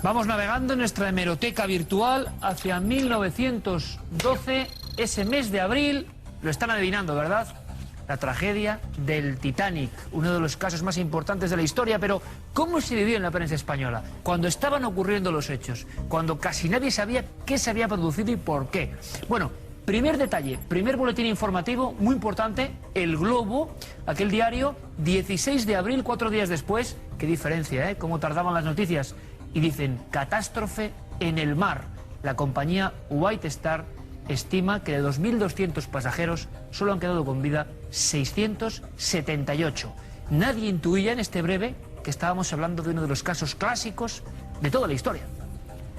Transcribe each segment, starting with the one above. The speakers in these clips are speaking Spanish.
Vamos navegando en nuestra hemeroteca virtual hacia 1912, ese mes de abril, lo están adivinando, ¿verdad? La tragedia del Titanic, uno de los casos más importantes de la historia, pero ¿cómo se vivió en la prensa española? Cuando estaban ocurriendo los hechos, cuando casi nadie sabía qué se había producido y por qué. Bueno, primer detalle, primer boletín informativo muy importante, El Globo, aquel diario, 16 de abril, 4 días después, qué diferencia, ¿eh? Cómo tardaban las noticias. Y dicen, catástrofe en el mar. La compañía White Star estima que de 2.200 pasajeros solo han quedado con vida 678. Nadie intuía en este breve que estábamos hablando de uno de los casos clásicos de toda la historia.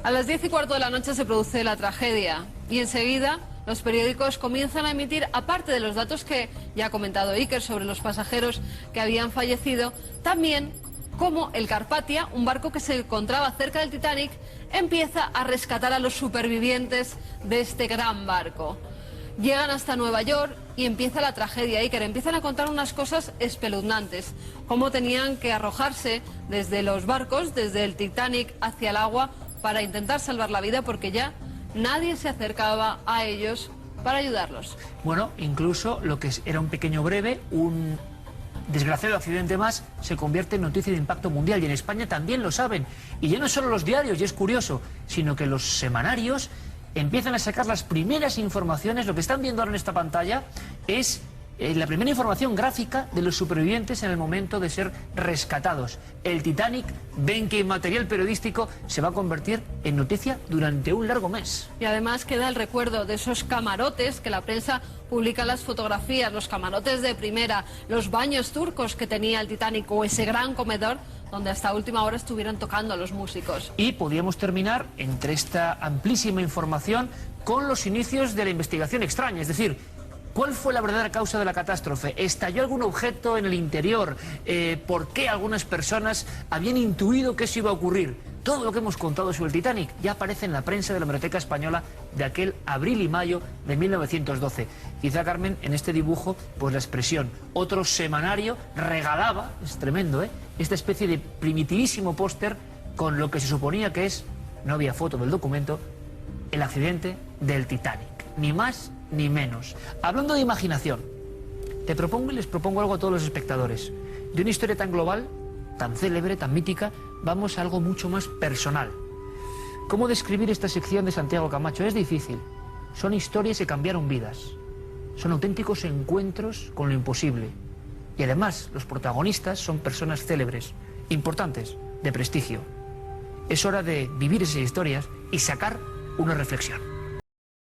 A las 10:15 de la noche se produce la tragedia y enseguida los periódicos comienzan a emitir, aparte de los datos que ya ha comentado Iker sobre los pasajeros que habían fallecido, también como el Carpathia, un barco que se encontraba cerca del Titanic, empieza a rescatar a los supervivientes de este gran barco. Llegan hasta Nueva York y empieza la tragedia, Iker. Empiezan a contar unas cosas espeluznantes, cómo tenían que arrojarse desde los barcos, desde el Titanic hacia el agua, para intentar salvar la vida, porque ya nadie se acercaba a ellos para ayudarlos. Bueno, incluso lo que era un pequeño breve, un desgraciado accidente más, se convierte en noticia de impacto mundial, y en España también lo saben. Y ya no solo los diarios, y es curioso, sino que los semanarios empiezan a sacar las primeras informaciones. Lo que están viendo ahora en esta pantalla es la primera información gráfica de los supervivientes en el momento de ser rescatados. El Titanic, ven que material periodístico se va a convertir en noticia durante un largo mes. Y además queda el recuerdo de esos camarotes que la prensa publica, las fotografías, los camarotes de primera, los baños turcos que tenía el Titanic, o ese gran comedor donde hasta última hora estuvieran tocando a los músicos. Y podíamos terminar, entre esta amplísima información, con los inicios de la investigación extraña, es decir, ¿cuál fue la verdadera causa de la catástrofe? ¿Estalló algún objeto en el interior? ¿Por qué algunas personas habían intuido que eso iba a ocurrir? Todo lo que hemos contado sobre el Titanic ya aparece en la prensa de la hemeroteca española de aquel abril y mayo de 1912. Quizá, Carmen, en este dibujo, pues la expresión otro semanario regalaba, es tremendo, esta especie de primitivísimo póster con lo que se suponía que es, no había foto del documento, el accidente del Titanic. Ni más ni menos. Hablando de imaginación, te propongo y les propongo algo a todos los espectadores. De una historia tan global, tan célebre, tan mítica, vamos a algo mucho más personal. ¿Cómo describir esta sección de Santiago Camacho? Es difícil. Son historias que cambiaron vidas. Son auténticos encuentros con lo imposible. Y además, los protagonistas son personas célebres, importantes, de prestigio. Es hora de vivir esas historias y sacar una reflexión.